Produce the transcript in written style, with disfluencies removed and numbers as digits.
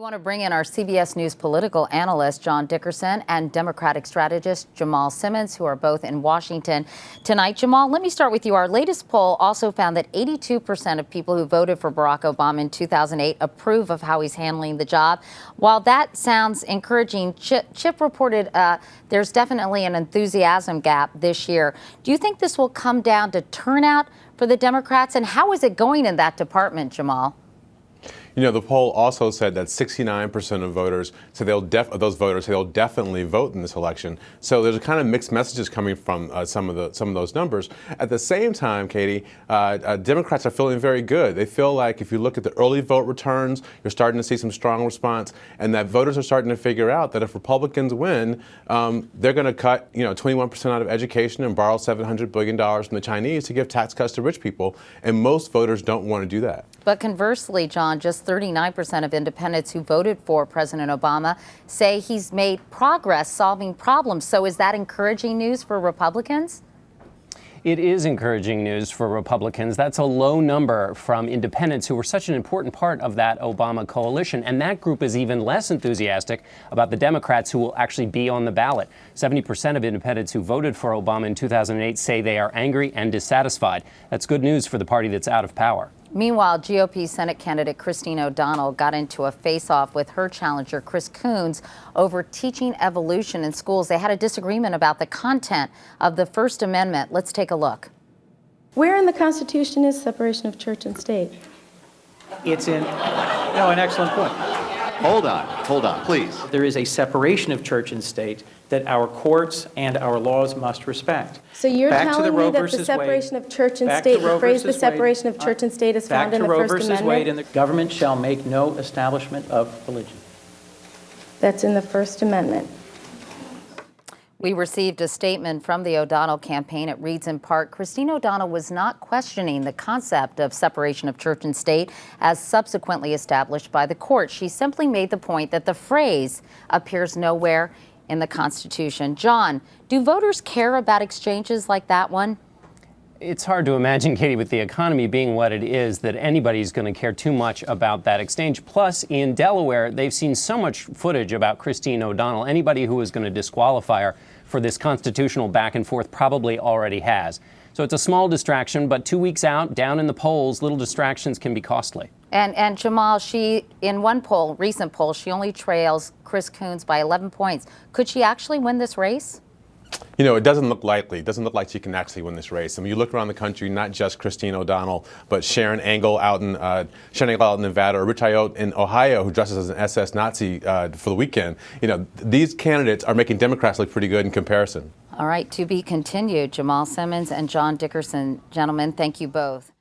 want to bring in our CBS News political analyst, John Dickerson, and Democratic strategist, Jamal Simmons, who are both in Washington tonight. Jamal, let me start with you. Our latest poll also found that 82% of people who voted for Barack Obama in 2008 approve of how he's handling the job. While that sounds encouraging, Chip reported there's definitely an enthusiasm gap this year. Do you think this will come down to turnout for the Democrats? And how is it going in that department, Jamal? You know, the poll also said that 69% of voters say they'll definitely vote in this election. So there's a kind of mixed messages coming from some of those numbers. At the same time, Katie, Democrats are feeling very good. They feel like if you look at the early vote returns, you're starting to see some strong response, and that voters are starting to figure out that if Republicans win, they're going to cut 21% out of education and borrow $700 billion from the Chinese to give tax cuts to rich people. And most voters don't want to do that. But conversely, John, just 39% of independents who voted for President Obama say he's made progress solving problems. So is that encouraging news for Republicans? It is encouraging news for Republicans. That's a low number from independents who were such an important part of that Obama coalition. And that group is even less enthusiastic about the Democrats who will actually be on the ballot. 70% of independents who voted for Obama in 2008 say they are angry and dissatisfied. That's good news for the party that's out of power. Meanwhile, GOP Senate candidate Christine O'Donnell got into a face-off with her challenger, Chris Coons, over teaching evolution in schools. They had a disagreement about the content of the First Amendment. Let's take a look. Where in the Constitution is separation of church and state? It's in, an excellent point. Hold on, please. There is a separation of church and state that our courts and our laws must respect. So you're telling me that the separation of church and state, the phrase the separation of church and state is found in the First Amendment? Back to Roe versus Wade, and the government shall make no establishment of religion. That's in the First Amendment. We received a statement from the O'Donnell campaign. It reads in part, Christine O'Donnell was not questioning the concept of separation of church and state as subsequently established by the court. She simply made the point that the phrase appears nowhere in the Constitution. John, do voters care about exchanges like that one? It's hard to imagine, Katie, with the economy being what it is, that anybody's going to care too much about that exchange. Plus, in Delaware, they've seen so much footage about Christine O'Donnell. Anybody who is going to disqualify her for this constitutional back and forth probably already has. So it's a small distraction, but 2 weeks out, down in the polls, little distractions can be costly. And Jamal, she, in one poll, recent poll, she only trails Chris Coons by 11 points. Could she actually win this race? You know, it doesn't look likely. It doesn't look like she can actually win this race. I mean, you look around the country, not just Christine O'Donnell, but Sharon Angle out in Nevada, or Rich Ayotte in Ohio, who dresses as an SS Nazi for the weekend. You know, these candidates are making Democrats look pretty good in comparison. All right, to be continued. Jamal Simmons and John Dickerson, gentlemen, thank you both.